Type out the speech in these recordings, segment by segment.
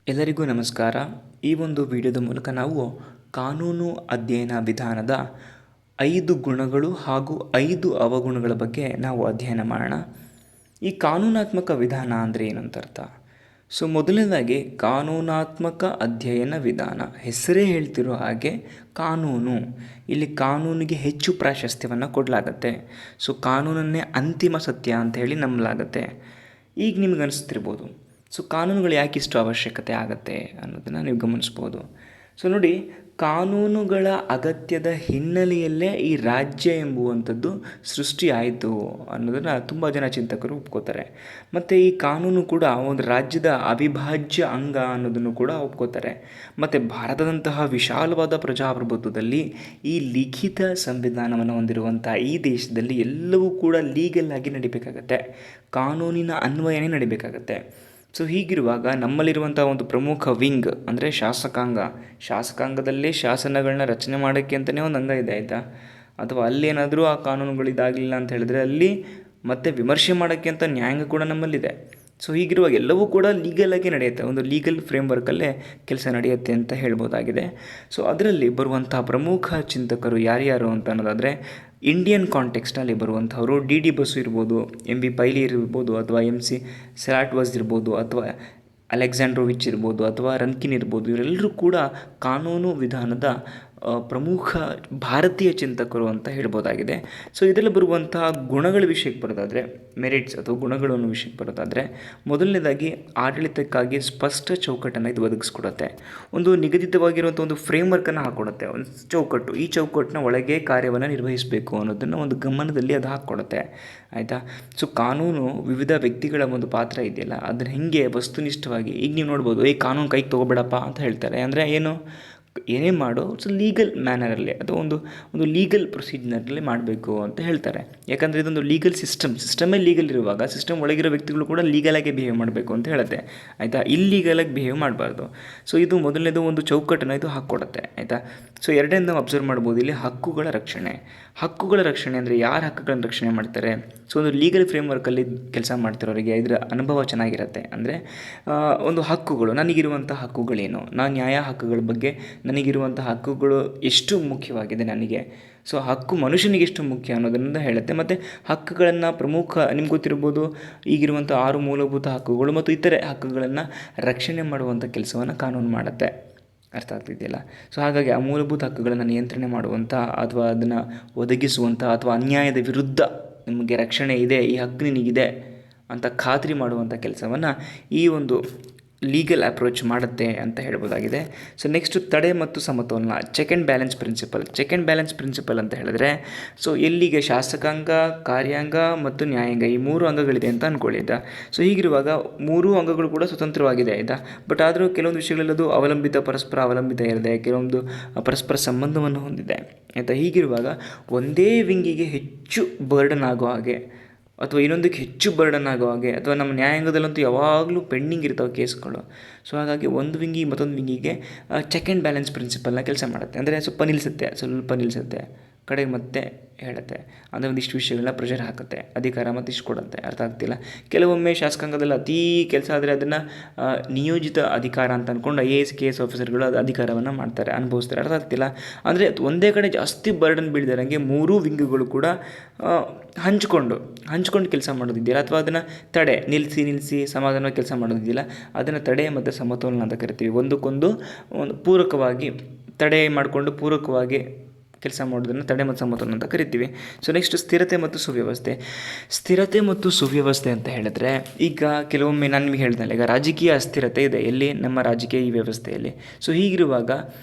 ಎಲ್ಲರಿಗೂ ನಮಸ್ಕಾರ. ಈ ಒಂದು ವಿಡಿಯೋದ ಮೂಲಕ ನಾವು ಕಾನೂನು ಅಧ್ಯಯನ ವಿಧಾನದ 5 ಗುಣಗಳು ಹಾಗೂ 5 ಅವಗುಣಗಳ ಬಗ್ಗೆ ನಾವು ಅಧ್ಯಯನ ಮಾಡೋಣ. ಈ ಕಾನೂನಾತ್ಮಕ ವಿಧಾನ ಅಂದರೆ ಏನಂತ ಅರ್ಥ. ಮೊದಲನೇದಾಗಿ ಕಾನೂನಾತ್ಮಕ ಅಧ್ಯಯನ ವಿಧಾನ, ಹೆಸರೇ ಹೇಳ್ತಿರೋ ಹಾಗೆ ಕಾನೂನು. ಇಲ್ಲಿ ಕಾನೂನಿಗೆ ಹೆಚ್ಚು ಪ್ರಾಶಸ್ತ್ಯವನ್ನು ಕೊಡಲಾಗತ್ತೆ. ಕಾನೂನನ್ನೇ ಅಂತಿಮ ಸತ್ಯ ಅಂತ ಹೇಳಿ ನಂಬಲಾಗತ್ತೆ. ಈಗ ನಿಮ್ಗೆ ಅನಿಸ್ತಿರ್ಬೋದು, ಕಾನೂನುಗಳು ಯಾಕೆ ಇಷ್ಟು ಅವಶ್ಯಕತೆ ಆಗುತ್ತೆ ಅನ್ನೋದನ್ನು ನೀವು ಗಮನಿಸ್ಬೋದು. ನೋಡಿ, ಕಾನೂನುಗಳ ಅಗತ್ಯದ ಹಿನ್ನೆಲೆಯಲ್ಲೇ ಈ ರಾಜ್ಯ ಎಂಬುವಂಥದ್ದು ಸೃಷ್ಟಿ ಆಯಿತು ಅನ್ನೋದನ್ನು ತುಂಬ ಜನ ಚಿಂತಕರು ಒಪ್ಕೋತಾರೆ. ಮತ್ತು ಈ ಕಾನೂನು ಕೂಡ ಒಂದು ರಾಜ್ಯದ ಅವಿಭಾಜ್ಯ ಅಂಗ ಅನ್ನೋದನ್ನು ಕೂಡ ಒಪ್ಕೋತಾರೆ. ಮತ್ತು ಭಾರತದಂತಹ ವಿಶಾಲವಾದ ಪ್ರಜಾಪ್ರಭುತ್ವದಲ್ಲಿ ಈ ಲಿಖಿತ ಸಂವಿಧಾನವನ್ನು ಹೊಂದಿರುವಂಥ ಈ ದೇಶದಲ್ಲಿ ಎಲ್ಲವೂ ಕೂಡ ಲೀಗಲ್ ಆಗಿ ನಡಿಬೇಕಾಗತ್ತೆ, ಕಾನೂನಿನ ಅನ್ವಯನೇ ನಡಿಬೇಕಾಗತ್ತೆ. ಹೀಗಿರುವಾಗ ನಮ್ಮಲ್ಲಿರುವಂಥ ಒಂದು ಪ್ರಮುಖ ವಿಂಗ್ ಅಂದರೆ ಶಾಸಕಾಂಗದಲ್ಲೇ ಶಾಸನಗಳನ್ನ ರಚನೆ ಮಾಡೋಕ್ಕೆ ಅಂತಲೇ ಒಂದು ಅಂಗ ಇದೆ, ಆಯಿತಾ. ಅಥವಾ ಅಲ್ಲೇನಾದರೂ ಆ ಕಾನೂನುಗಳು ಇದಾಗಲಿಲ್ಲ ಅಂತ ಹೇಳಿದ್ರೆ ಅಲ್ಲಿ ಮತ್ತೆ ವಿಮರ್ಶೆ ಮಾಡೋಕ್ಕೆ ಅಂತ ನ್ಯಾಯಾಂಗ ಕೂಡ ನಮ್ಮಲ್ಲಿದೆ. ಹೀಗಿರುವಾಗ ಎಲ್ಲವೂ ಕೂಡ ಲೀಗಲಾಗಿ ನಡೆಯುತ್ತೆ, ಒಂದು ಲೀಗಲ್ ಫ್ರೇಮ್ವರ್ಕಲ್ಲೇ ಕೆಲಸ ನಡೆಯುತ್ತೆ ಅಂತ ಹೇಳ್ಬೋದಾಗಿದೆ. ಅದರಲ್ಲಿ ಬರುವಂಥ ಪ್ರಮುಖ ಚಿಂತಕರು ಯಾರ್ಯಾರು ಅಂತ ಅನ್ನೋದಾದರೆ, ಇಂಡಿಯನ್ ಕಾಂಟೆಕ್ಸ್ಟಲ್ಲಿ ಬರುವಂಥವರು ಡಿ ಬಸು ಇರ್ಬೋದು, MB ಪೈಲಿ ಇರ್ಬೋದು, ಅಥವಾ MC ಸೆಲಾಟ್ವಸ್ ಇರ್ಬೋದು, ಅಥವಾ ಅಲೆಕ್ಸಾಂಡ್ರೋವಿಚ್ ಇರ್ಬೋದು, ಅಥವಾ ರನ್ಕಿನ್ ಇರ್ಬೋದು. ಇವರೆಲ್ಲರೂ ಕೂಡ ಕಾನೂನು ವಿಧಾನದ ಪ್ರಮುಖ ಭಾರತೀಯ ಚಿಂತಕರು ಅಂತ ಹೇಳ್ಬೋದಾಗಿದೆ. ಇದರಲ್ಲಿ ಬರುವಂತಹ ಗುಣಗಳ ವಿಷಯಕ್ಕೆ ಬರೋದಾದರೆ, ಮೆರಿಟ್ಸ್ ಅಥವಾ ಗುಣಗಳು ಅನ್ನೋ ವಿಷಯಕ್ಕೆ ಬರೋದಾದರೆ, ಮೊದಲನೇದಾಗಿ ಆಡಳಿತಕ್ಕಾಗಿ ಸ್ಪಷ್ಟ ಚೌಕಟ್ಟನ್ನು ಇದು ಒದಗಿಸ್ಕೊಡುತ್ತೆ. ಒಂದು ನಿಗದಿತವಾಗಿರುವಂಥ ಒಂದು ಫ್ರೇಮ್ವರ್ಕನ್ನು ಹಾಕ್ಕೊಡುತ್ತೆ, ಒಂದು ಚೌಕಟ್ಟು. ಈ ಚೌಕಟ್ಟಿನ ಒಳಗೆ ಕಾರ್ಯವನ್ನು ನಿರ್ವಹಿಸಬೇಕು ಅನ್ನೋದನ್ನು ಒಂದು ಗಮನದಲ್ಲಿ ಅದು ಹಾಕ್ಕೊಡುತ್ತೆ, ಆಯಿತಾ. ಕಾನೂನು ವಿವಿಧ ವ್ಯಕ್ತಿಗಳ ಒಂದು ಪಾತ್ರ ಇದೆಯಲ್ಲ, ಅದನ್ನು ಹೇಗೆ ವಸ್ತುನಿಷ್ಠವಾಗಿ ಈಗ ನೀವು ನೋಡ್ಬೋದು, ಈ ಕಾನೂನು ಕೈಗೆ ತೊಗೊಬೇಡಪ್ಪ ಅಂತ ಹೇಳ್ತಾರೆ. ಅಂದರೆ ಏನು, ಏನೇ ಮಾಡೋ ಲೀಗಲ್ ಮ್ಯಾನರಲ್ಲಿ ಅಥವಾ ಒಂದು ಲೀಗಲ್ ಪ್ರೊಸೀಜರ್ನಲ್ಲಿ ಮಾಡಬೇಕು ಅಂತ ಹೇಳ್ತಾರೆ. ಯಾಕಂದರೆ ಇದೊಂದು ಲೀಗಲ್ ಸಿಸ್ಟಮೇ ಲೀಗಲ್ ಇರುವಾಗ ಸಿಸ್ಟಮ್ ಒಳಗಿರೋ ವ್ಯಕ್ತಿಗಳು ಕೂಡ ಲೀಗಲಾಗಿ ಬಿಹೇವ್ ಮಾಡಬೇಕು ಅಂತ ಹೇಳುತ್ತೆ, ಆಯಿತಾ. ಇಲ್ಲೀಗಲಾಗಿ ಬಿಹೇವ್ ಮಾಡಬಾರ್ದು. ಇದು ಮೊದಲನೇದು ಒಂದು ಚೌಕಟ್ಟನ್ನು ಇದು ಹಾಕ್ಕೊಡುತ್ತೆ, ಆಯಿತಾ. ಎರಡನೇದು ನಾವು ಅಬ್ಸರ್ವ್ ಮಾಡ್ಬೋದು, ಇಲ್ಲಿ ಹಕ್ಕುಗಳ ರಕ್ಷಣೆ ಅಂದರೆ ಯಾರ ಹಕ್ಕುಗಳನ್ನು ರಕ್ಷಣೆ ಮಾಡ್ತಾರೆ. ಒಂದು ಲೀಗಲ್ ಫ್ರೇಮ್ವರ್ಕಲ್ಲಿ ಕೆಲಸ ಮಾಡ್ತಿರೋರಿಗೆ ಇದರ ಅನುಭವ ಚೆನ್ನಾಗಿರುತ್ತೆ. ಅಂದರೆ ಒಂದು ಹಕ್ಕುಗಳು, ನನಗಿರುವಂಥ ಹಕ್ಕುಗಳೇನು, ನಾನು ನ್ಯಾಯ ಹಕ್ಕುಗಳ ಬಗ್ಗೆ ನನಗಿರುವಂಥ ಹಕ್ಕುಗಳು ಎಷ್ಟು ಮುಖ್ಯವಾಗಿದೆ ನನಗೆ. ಹಕ್ಕು ಮನುಷ್ಯನಿಗೆ ಎಷ್ಟು ಮುಖ್ಯ ಅನ್ನೋದನ್ನು ಹೇಳುತ್ತೆ. ಮತ್ತು ಹಕ್ಕುಗಳನ್ನು ಪ್ರಮುಖ, ನಿಮ್ಗೆ ಗೊತ್ತಿರ್ಬೋದು, ಈಗಿರುವಂಥ 6 ಮೂಲಭೂತ ಹಕ್ಕುಗಳು ಮತ್ತು ಇತರೆ ಹಕ್ಕುಗಳನ್ನು ರಕ್ಷಣೆ ಮಾಡುವಂಥ ಕೆಲಸವನ್ನು ಕಾನೂನು ಮಾಡುತ್ತೆ. ಅರ್ಥ ಆಗ್ತಿದೆಯಲ್ಲ. ಹಾಗಾಗಿ ಆ ಮೂಲಭೂತ ಹಕ್ಕುಗಳನ್ನು ನಿಯಂತ್ರಣೆ ಮಾಡುವಂಥ ಅಥವಾ ಅದನ್ನು ಒದಗಿಸುವಂಥ ಅಥವಾ ಅನ್ಯಾಯದ ವಿರುದ್ಧ ನಿಮಗೆ ರಕ್ಷಣೆ ಇದೆ, ಈ ಹಕ್ಕು ನಿನಗಿದೆ ಅಂತ ಖಾತ್ರಿ ಮಾಡುವಂಥ ಕೆಲಸವನ್ನು ಈ ಒಂದು ಲೀಗಲ್ ಅಪ್ರೋಚ್ ಮಾಡುತ್ತೆ ಅಂತ ಹೇಳ್ಬೋದಾಗಿದೆ. ನೆಕ್ಸ್ಟು ತಡೆ ಮತ್ತು ಸಮತೋಲನ, ಚೆಕ್ ಆ್ಯಂಡ್ ಬ್ಯಾಲೆನ್ಸ್ ಪ್ರಿನ್ಸಿಪಲ್ ಅಂತ ಹೇಳಿದ್ರೆ, ಎಲ್ಲಿಗೆ ಶಾಸಕಾಂಗ, ಕಾರ್ಯಾಂಗ ಮತ್ತು ನ್ಯಾಯಾಂಗ ಈ 3 ಅಂಗಗಳಿದೆ ಅಂತ ಅಂದ್ಕೊಳ್ಳಿ, ಆಯಿತಾ. ಹೀಗಿರುವಾಗ 3 ಅಂಗಗಳು ಕೂಡ ಸ್ವತಂತ್ರವಾಗಿದೆ, ಆಯಿತಾ. ಬಟ್ ಆದರೂ ಕೆಲವೊಂದು ವಿಷಯಗಳಲ್ಲಿ ಅದು ಪರಸ್ಪರ ಅವಲಂಬಿತ ಇರದೆ, ಕೆಲವೊಂದು ಪರಸ್ಪರ ಸಂಬಂಧವನ್ನು ಹೊಂದಿದೆ, ಆಯಿತಾ. ಹೀಗಿರುವಾಗ ಒಂದೇ ವಿಂಗಿಗೆ ಹೆಚ್ಚು ಬರ್ಡನ್ ಆಗೋ ಹಾಗೆ ಅಥವಾ ಇನ್ನೊಂದಕ್ಕೆ ಹೆಚ್ಚು ಬರ್ಡನ್ ಆಗೋ ಹಾಗೆ, ಅಥವಾ ನಮ್ಮ ನ್ಯಾಯಾಂಗದಲ್ಲಂತೂ ಯಾವಾಗಲೂ ಪೆಂಡಿಂಗ್ ಇರ್ತಾವೆ ಕೇಸ್ಗಳು. ಹಾಗಾಗಿ ಒಂದು ವಿಂಗಿ ಮತ್ತೊಂದು ವಿಂಗಿಗೆ ಚೆಕ್ ಆ್ಯಂಡ್ ಬ್ಯಾಲೆನ್ಸ್ ಪ್ರಿನ್ಸಿಪಲ್ನ ಕೆಲಸ ಮಾಡುತ್ತೆ. ಅಂದರೆ ಸ್ವಲ್ಪ ನಿಲ್ಲಿಸುತ್ತೆ, ಕಡೆಗೆ ಮತ್ತೆ ಹೇಳುತ್ತೆ. ಅಂದರೆ ಒಂದಿಷ್ಟು ವಿಷಯಗಳನ್ನ ಪ್ರೆಷರ್ ಹಾಕುತ್ತೆ, ಅಧಿಕಾರ ಮತ್ತು ಇಷ್ಟು ಕೊಡುತ್ತೆ. ಅರ್ಥ ಆಗ್ತಿಲ್ಲ. ಕೆಲವೊಮ್ಮೆ ಶಾಸಕಾಂಗದಲ್ಲಿ ಅತೀ ಕೆಲಸ ಆದರೆ ಅದನ್ನು ನಿಯೋಜಿತ ಅಧಿಕಾರ ಅಂತ ಅಂದ್ಕೊಂಡು IAS KS ಆಫೀಸರ್ಗಳು ಅದು ಅಧಿಕಾರವನ್ನು ಮಾಡ್ತಾರೆ, ಅನುಭವಿಸ್ತಾರೆ. ಅರ್ಥ ಆಗ್ತಿಲ್ಲ. ಅಂದರೆ ಒಂದೇ ಕಡೆ ಜಾಸ್ತಿ ಬರ್ಡನ್ ಬೀಳ್ದಿರಂಗೆ 3 ವಿಂಗ್ಗಳು ಕೂಡ ಹಂಚ್ಕೊಂಡು ಕೆಲಸ ಮಾಡೋದಿದೆಯಲ್ಲ, ಅಥವಾ ಅದನ್ನು ನಿಲ್ಲಿಸಿ ಸಮಾಧಾನವಾಗಿ ಕೆಲಸ ಮಾಡೋದಿದೆಯಲ್ಲ, ಅದನ್ನು ತಡೆ ಮತ್ತು ಸಮತೋಲನ ಅಂತ ಕರಿತೀವಿ. ಒಂದಕ್ಕೊಂದು ಪೂರಕವಾಗಿ ತಡೆ ಮಾಡಿಕೊಂಡು ಪೂರಕವಾಗಿ ಕೆಲಸ ಮಾಡೋದನ್ನು ತಡೆ ಮತ್ತು ಸಮತೋಲನ ಅಂತ ಕರಿತೀವಿ. ನೆಕ್ಸ್ಟ್ ಸ್ಥಿರತೆ ಮತ್ತು ಸುವ್ಯವಸ್ಥೆ ಅಂತ ಹೇಳಿದ್ರೆ, ಈಗ ಕೆಲವೊಮ್ಮೆ ನಾನು ನಿಮಗೆ ಹೇಳ್ದಲ್ಲ, ಈಗ ರಾಜಕೀಯ ಅಸ್ಥಿರತೆ ಇದೆ ಎಲ್ಲಿ, ನಮ್ಮ ರಾಜಕೀಯ ಈ ವ್ಯವಸ್ಥೆಯಲ್ಲಿ. ಹೀಗಿರುವಾಗ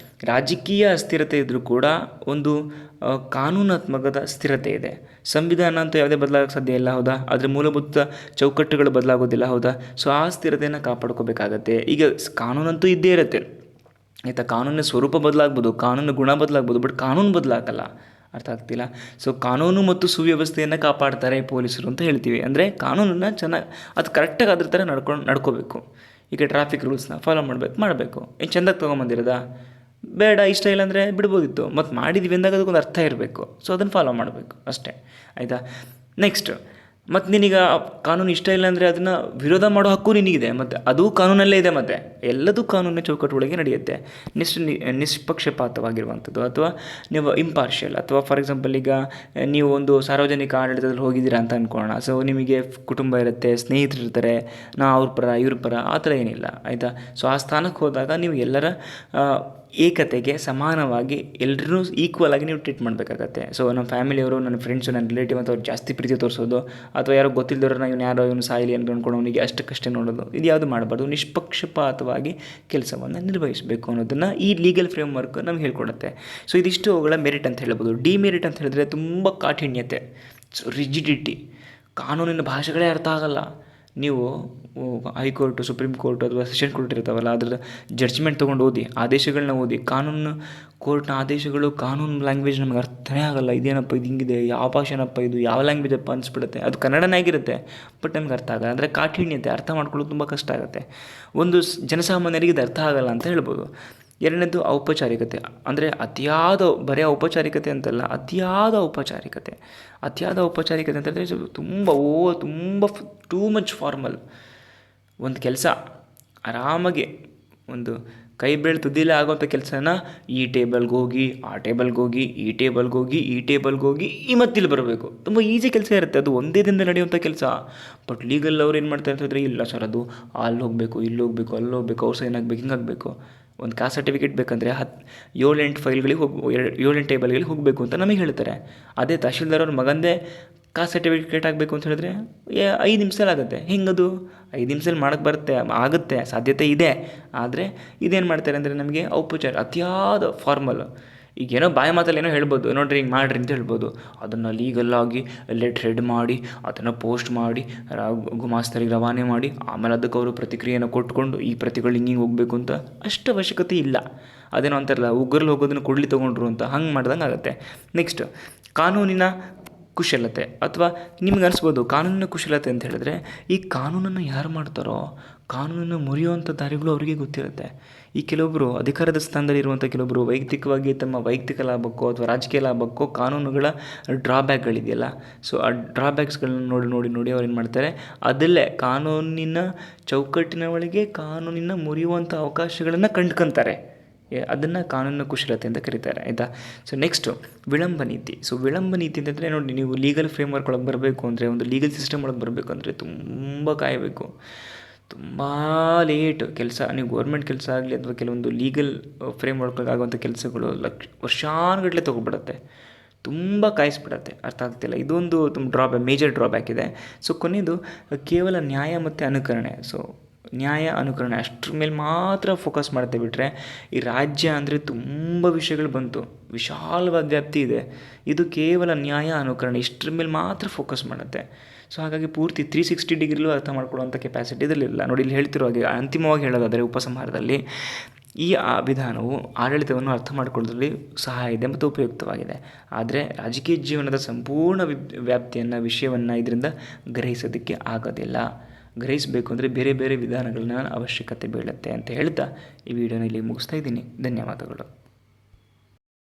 ರಾಜಕೀಯ ಅಸ್ಥಿರತೆ ಇದ್ದರೂ ಕೂಡ ಒಂದು ಕಾನೂನಾತ್ಮಕದ ಸ್ಥಿರತೆ ಇದೆ. ಸಂವಿಧಾನ ಅಂತೂ ಯಾವುದೇ ಬದಲಾಗಕ್ಕೆ ಸಾಧ್ಯ ಇಲ್ಲ, ಹೌದಾ. ಅದರ ಮೂಲಭೂತ ಚೌಕಟ್ಟುಗಳು ಬದಲಾಗೋದಿಲ್ಲ, ಹೌದಾ. ಆ ಸ್ಥಿರತೆಯನ್ನು ಕಾಪಾಡ್ಕೋಬೇಕಾಗತ್ತೆ. ಈಗ ಕಾನೂನಂತೂ ಇದ್ದೇ ಇರುತ್ತೆ, ಆಯಿತಾ. ಕಾನೂನಿನ ಸ್ವರೂಪ ಬದಲಾಗ್ಬೋದು, ಕಾನೂನು ಗುಣ ಬದಲಾಗ್ಬೋದು, ಬಟ್ ಕಾನೂನು ಬದಲಾಗಲ್ಲ. ಅರ್ಥ ಆಗ್ತಿಲ್ಲ. ಕಾನೂನು ಮತ್ತು ಸುವ್ಯವಸ್ಥೆಯನ್ನು ಕಾಪಾಡ್ತಾರೆ ಪೊಲೀಸರು ಅಂತ ಹೇಳ್ತೀವಿ. ಅಂದರೆ ಕಾನೂನನ್ನು ಚೆನ್ನಾಗಿ ಅದು ಕರೆಕ್ಟಾಗಿ ಅದ್ರ ಥರ ನಡ್ಕೋಬೇಕು. ಈಗ ಟ್ರಾಫಿಕ್ ರೂಲ್ಸ್ನ ಫಾಲೋ ಮಾಡಬೇಕು. ಏನು ಚೆಂದಾಗಿ ತೊಗೊಂಬಂದಿರೋದಾ, ಬೇಡ, ಇಷ್ಟ ಇಲ್ಲ ಅಂದರೆ ಬಿಡ್ಬೋದಿತ್ತು. ಮತ್ತು ಮಾಡಿದ್ವಿ ಅಂದಾಗ ಅದಕ್ಕೊಂದು ಅರ್ಥ ಇರಬೇಕು. ಅದನ್ನು ಫಾಲೋ ಮಾಡಬೇಕು ಅಷ್ಟೇ, ಆಯಿತಾ. ನೆಕ್ಸ್ಟ್ ಮತ್ತು ನಿನಗೆ ಕಾನೂನು ಇಷ್ಟ ಇಲ್ಲ ಅಂದರೆ ಅದನ್ನು ವಿರೋಧ ಮಾಡೋ ಹಕ್ಕು ನಿನಗಿದೆ, ಮತ್ತು ಅದು ಕಾನೂನಲ್ಲೇ ಇದೆ. ಮತ್ತು ಎಲ್ಲದೂ ಕಾನೂನಿನ ಚೌಕಟ್ಟೊಳಗೆ ನಡೆಯುತ್ತೆ. ನಿಷ್ಪಕ್ಷಪಾತವಾಗಿರುವಂಥದ್ದು, ಅಥವಾ ನೀವು ಇಂಪಾರ್ಷಿಯಲ್, ಅಥವಾ ಫಾರ್ ಎಕ್ಸಾಂಪಲ್ ಈಗ ನೀವು ಒಂದು ಸಾರ್ವಜನಿಕ ಆಡಳಿತದಲ್ಲಿ ಹೋಗಿದ್ದೀರಾ ಅಂತ ಅಂದ್ಕೊಳ್ಳೋಣ. ಸೊ ನಿಮಗೆ ಕುಟುಂಬ ಇರುತ್ತೆ, ಸ್ನೇಹಿತರು ಇರ್ತಾರೆ, ಅವ್ರ ಪರ ಇವ್ರ ಪರ ಆ ಥರ ಏನಿಲ್ಲ, ಆಯಿತಾ. ಸೊ ಆ ಸ್ಥಾನಕ್ಕೆ ಹೋದಾಗ ನೀವು ಎಲ್ಲರ ಏಕತೆಗೆ ಸಮಾನವಾಗಿ ಎಲ್ಲರೂ ಈಕ್ವಲ್ ಆಗಿ ನೀವು ಟ್ರೀಟ್ ಮಾಡಬೇಕಾಗತ್ತೆ. ಸೊ ನಮ್ಮ ಫ್ಯಾಮಿಲಿಯವರು, ನನ್ನ ಫ್ರೆಂಡ್ಸು, ನನ್ನ ರಿಲೇಟಿವ್ ಅಂತ ಅವ್ರು ಜಾಸ್ತಿ ಪ್ರೀತಿ ತೋರಿಸೋದು, ಅಥವಾ ಯಾರೋ ಗೊತ್ತಿಲ್ಲದವ್ರನ್ನ ಇವನು ಸಾಯಲಿ ಅಂತ ಅಂದ್ಕೊಂಡು ಅವನಿಗೆ ಅಷ್ಟಕ್ಕಷ್ಟೇ ನೋಡೋದು, ಇದು ಯಾವುದು ಮಾಡಬಾರ್ದು. ನಿಷ್ಪಕ್ಷಪಾತವಾಗಿ ಕೆಲಸವನ್ನು ನಿರ್ವಹಿಸಬೇಕು ಅನ್ನೋದನ್ನು ಈ ಲೀಗಲ್ ಫ್ರೇಮ್ವರ್ಕ್ ನಮ್ಗೆ ಹೇಳ್ಕೊಡುತ್ತೆ. ಸೊ ಇದಿಷ್ಟು ಅವುಗಳ ಮೆರಿಟ್ ಅಂತ ಹೇಳ್ಬೋದು. ಡಿಮೆರಿಟ್ ಅಂತ ಹೇಳಿದ್ರೆ ತುಂಬ ಕಾಠಿಣ್ಯತೆ, ರಿಜಿಡಿಟಿ, ಕಾನೂನಿನ ಭಾಷೆಗಳೇ ಅರ್ಥ ಆಗಲ್ಲ. ನೀವು ಹೈಕೋರ್ಟು, ಸುಪ್ರೀಂ ಕೋರ್ಟ್ ಅಥವಾ ಸೆಷನ್ ಕೋರ್ಟ್ ಇರ್ತಾವಲ್ಲ, ಅದರ ಜಡ್ಜ್ಮೆಂಟ್ ತೊಗೊಂಡು ಓದಿ, ಆದೇಶಗಳನ್ನ ಓದಿ. ಕಾನೂನು ಕೋರ್ಟ್ನ ಆದೇಶಗಳು ಕಾನೂನು ಲ್ಯಾಂಗ್ವೇಜ್ ನಮಗೆ ಅರ್ಥನೇ ಆಗಲ್ಲ. ಇದೇನಪ್ಪ, ಇದು ಹಿಂಗಿದೆ, ಯಾವ ಭಾಷೆನಪ್ಪ ಇದು, ಯಾವ ಲ್ಯಾಂಗ್ವೇಜ್ ಅಪ್ಪ ಅನಿಸ್ಬಿಡುತ್ತೆ. ಅದು ಕನ್ನಡನೇ ಆಗಿರುತ್ತೆ, ಬಟ್ ನಮ್ಗೆ ಅರ್ಥ ಆಗಲ್ಲ. ಅಂದರೆ ಕಾಠಿಣ್ಯತೆ, ಅರ್ಥ ಮಾಡ್ಕೊಳ್ಳೋದು ತುಂಬ ಕಷ್ಟ ಆಗುತ್ತೆ. ಒಂದು ಜನಸಾಮಾನ್ಯರಿಗೆ ಇದು ಅರ್ಥ ಆಗಲ್ಲ ಅಂತ ಹೇಳ್ಬೋದು. ಎರಡನೇದು ಔಪಚಾರಿಕತೆ, ಅಂದರೆ ಬರೀ ಔಪಚಾರಿಕತೆ ಅಂತಲ್ಲ, ಅತಿಯಾದ ಔಪಚಾರಿಕತೆ. ಅತಿಯಾದ ಔಪಚಾರಿಕತೆ ಅಂತಂದರೆ ತುಂಬ ಟೂ ಮಚ್ ಫಾರ್ಮಲ್. ಒಂದು ಕೆಲಸ ಆರಾಮಾಗಿ ಒಂದು ಕೈ ಬೆರಳು ತುದಿಲೇ ಆಗೋಂಥ ಕೆಲಸನ ಈ ಟೇಬಲ್ಗೆ ಹೋಗಿ, ಆ ಟೇಬಲ್ಗೆ ಹೋಗಿ, ಈ ಟೇಬಲ್ಗೆ ಹೋಗಿ, ಈ ಟೇಬಲ್ಗೆ ಹೋಗಿ, ಮತ್ತಿಲ್ಲಿ ಬರಬೇಕು. ತುಂಬ ಈಸಿ ಕೆಲಸ ಇರುತ್ತೆ, ಅದು ಒಂದೇ ದಿನದಲ್ಲಿ ನಡೆಯುವಂಥ ಕೆಲಸ. ಬಟ್ ಲೀಗಲ್ ಅವ್ರು ಏನು ಮಾಡ್ತಾರೆ ಅಂತಂದರೆ, ಇಲ್ಲ ಸರ್ ಅದು ಅಲ್ಲಿ ಹೋಗಬೇಕು, ಇಲ್ಲಿ ಹೋಗಬೇಕು, ಅಲ್ಲಿ ಹೋಗಬೇಕು, ಅವ್ರು ಸೈನ್ ಆಗಬೇಕು, ಹಿಂಗಾಗಬೇಕು. ಒಂದು ಕಾಸ್ಟ್ ಸರ್ಟಿಫಿಕೇಟ್ ಬೇಕಂದರೆ 7-8 ಫೈಲ್ಗಳಿಗೆ 7-8 ಟೇಬಲ್ಗಳಿಗೆ ಹೋಗಬೇಕು ಅಂತ ನಮಗೆ ಹೇಳ್ತಾರೆ. ಅದೇ ತಹಶೀಲ್ದಾರ್ ಅವ್ರ ಮಗಂದೇ ಕಾಸ್ಟ್ ಸರ್ಟಿಫಿಕೇಟ್ ಆಗಬೇಕು ಅಂತ ಹೇಳಿದ್ರೆ 5 ನಿಮಿಷದಲ್ಲಿ ಆಗುತ್ತೆ. ಹಿಂಗದು 5 ನಿಮಿಷದಲ್ಲಿ ಮಾಡೋಕ್ಕೆ ಆಗುತ್ತೆ, ಸಾಧ್ಯತೆ ಇದೆ. ಆದರೆ ಇದೇನು ಮಾಡ್ತಾರೆ ಅಂದರೆ ನಮಗೆ ಅತಿಯಾದ ಫಾರ್ಮಲ್. ಈಗೇನೋ ಬಾಯಿ ಮಾತಲ್ಲಿ ಏನೋ ಹೇಳ್ಬೋದು, ನೋಡ್ರಿ ಹಿಂಗೆ ಮಾಡಿರಿ ಅಂತ ಹೇಳ್ಬೋದು. ಅದನ್ನು ಲೀಗಲ್ಲಾಗಿ ಲೆಟರ್ ಹೆಡ್ ಮಾಡಿ, ಅದನ್ನು ಪೋಸ್ಟ್ ಮಾಡಿ, ಗುಮಾಸ್ತರಿಗೆ ರವಾನೆ ಮಾಡಿ, ಆಮೇಲೆ ಅದಕ್ಕೆ ಅವರು ಪ್ರತಿಕ್ರಿಯೆಯನ್ನು ಕೊಟ್ಕೊಂಡು ಈ ಪ್ರತಿಗಳು ಹಿಂಗೆ ಹೋಗಬೇಕು ಅಂತ ಅಷ್ಟು ಅವಶ್ಯಕತೆ ಇಲ್ಲ. ಅದೇನೋ ಅಂತಾರಲ್ಲ, ಉಗ್ರಲ್ಲಿ ಹೋಗೋದನ್ನು ಕೊಡ್ಲಿ ತೊಗೊಂಡ್ರು ಅಂತ, ಹಂಗೆ ಮಾಡ್ದಂಗೆ ಆಗುತ್ತೆ. ನೆಕ್ಸ್ಟ್, ಕಾನೂನಿನ ಕುಶಲತೆ, ಅಥವಾ ನಿಮ್ಗೆ ಅನಿಸ್ಬೋದು ಕಾನೂನಿನ ಕುಶಲತೆ ಅಂತ ಹೇಳಿದ್ರೆ, ಈ ಕಾನೂನನ್ನು ಯಾರು ಮಾಡ್ತಾರೋ ಕಾನೂನನ್ನು ಮುರಿಯುವಂಥ ದಾರಿಗಳು ಅವರಿಗೆ ಗೊತ್ತಿರುತ್ತೆ. ಈ ಕೆಲವೊಬ್ಬರು ಅಧಿಕಾರದ ಸ್ಥಾನದಲ್ಲಿರುವಂಥ ಕೆಲವೊಬ್ಬರು ವೈಯಕ್ತಿಕವಾಗಿ ತಮ್ಮ ವೈಯಕ್ತಿಕ ಲಾಭಕ್ಕೋ ಅಥವಾ ರಾಜಕೀಯ ಲಾಭಕ್ಕೋ ಕಾನೂನುಗಳ ಡ್ರಾಬ್ಯಾಕ್ಗಳಿದೆಯಲ್ಲ, ಸೊ ಆ ಡ್ರಾಬ್ಯಾಕ್ಸ್ಗಳನ್ನ ನೋಡಿ ಅವ್ರು ಏನು ಮಾಡ್ತಾರೆ, ಅದಲ್ಲೇ ಕಾನೂನಿನ ಚೌಕಟ್ಟಿನ ಒಳಗೆ ಕಾನೂನಿನ ಮುರಿಯುವಂಥ ಅವಕಾಶಗಳನ್ನು ಕಂಡ್ಕೊತಾರೆ. ಅದನ್ನು ಕಾನೂನಿನ ಕುಶಲತೆ ಅಂತ ಕರೀತಾರೆ, ಆಯಿತಾ. ಸೊ ನೆಕ್ಸ್ಟು ವಿಳಂಬ ನೀತಿ. ಸೊ ವಿಳಂಬ ನೀತಿ ಅಂತಂದರೆ ನೋಡಿ, ನೀವು ಲೀಗಲ್ ಫ್ರೇಮ್ವರ್ಕ್ ಒಳಗೆ ಬರಬೇಕು ಅಂದರೆ, ಒಂದು ಲೀಗಲ್ ಸಿಸ್ಟಮ್ ಒಳಗೆ ಬರಬೇಕು ಅಂದರೆ ತುಂಬ ಕಾಯಬೇಕು, ತುಂಬ ಲೇಟ್ ಕೆಲಸ. ನೀವು ಗೌರ್ಮೆಂಟ್ ಕೆಲಸ ಆಗಲಿ ಅಥವಾ ಕೆಲವೊಂದು ಲೀಗಲ್ ಫ್ರೇಮ್ವರ್ಕ್ಗೆ ಆಗುವಂಥ ಕೆಲಸಗಳು ವರ್ಷಾನುಗಟ್ಟಲೆ ತೊಗೊಬಿಡುತ್ತೆ, ತುಂಬ ಕಾಯಿಸ್ಬಿಡತ್ತೆ, ಅರ್ಥ ಆಗ್ತಿಲ್ಲ. ಇದೊಂದು ತುಂಬ ಮೇಜರ್ ಡ್ರಾಬ್ಯಾಕ್ ಇದೆ. ಸೊ ಕೊನೆಯದು ಕೇವಲ ನ್ಯಾಯ ಮತ್ತು ಅನುಕರಣೆ. ಸೊ ನ್ಯಾಯ ಅನುಕರಣೆ ಅಷ್ಟ್ರ ಮೇಲೆ ಮಾತ್ರ ಫೋಕಸ್ ಮಾಡ್ತೇ ಬಿಟ್ಟರೆ, ಈ ರಾಜ್ಯ ಅಂದರೆ ತುಂಬ ವಿಷಯಗಳು ಬಂತು, ವಿಶಾಲವಾದ ವ್ಯಾಪ್ತಿ ಇದೆ. ಇದು ಕೇವಲ ನ್ಯಾಯ ಅನುಕರಣೆ ಇಷ್ಟರ ಮೇಲೆ ಮಾತ್ರ ಫೋಕಸ್ ಮಾಡುತ್ತೆ. ಸೊ ಹಾಗಾಗಿ ಪೂರ್ತಿ 360 ಡಿಗ್ರಿಲೂ ಅರ್ಥ ಮಾಡ್ಕೊಳ್ಳುವಂಥ ಕೆಪಾಸಿಟಿ ಇದರಲ್ಲಿಲ್ಲ. ನೋಡಿ, ಇಲ್ಲಿ ಹೇಳ್ತಿರೋ ಹಾಗೆ ಅಂತಿಮವಾಗಿ ಹೇಳೋದಾದರೆ ಉಪಸಂಹಾರದಲ್ಲಿ ಈ ವಿಧಾನವು ಆಡಳಿತವನ್ನು ಅರ್ಥ ಮಾಡಿಕೊಳ್ಳೋದ್ರಲ್ಲಿ ಸಹಾಯ ಇದೆ ಮತ್ತು ಉಪಯುಕ್ತವಾಗಿದೆ. ಆದರೆ ರಾಜಕೀಯ ಜೀವನದ ಸಂಪೂರ್ಣ ವ್ಯಾಪ್ತಿಯನ್ನು, ವಿಷಯವನ್ನು ಇದರಿಂದ ಗ್ರಹಿಸೋದಕ್ಕೆ ಆಗೋದಿಲ್ಲ. ಗ್ರಹಿಸಬೇಕು ಅಂದರೆ ಬೇರೆ ಬೇರೆ ವಿಧಾನಗಳನ್ನ ಅವಶ್ಯಕತೆ ಬೀಳುತ್ತೆ ಅಂತ ಹೇಳ್ತಾ ಈ ವಿಡಿಯೋನ ಇಲ್ಲಿ ಮುಗಿಸ್ತಾ ಇದ್ದೀನಿ. ಧನ್ಯವಾದಗಳು.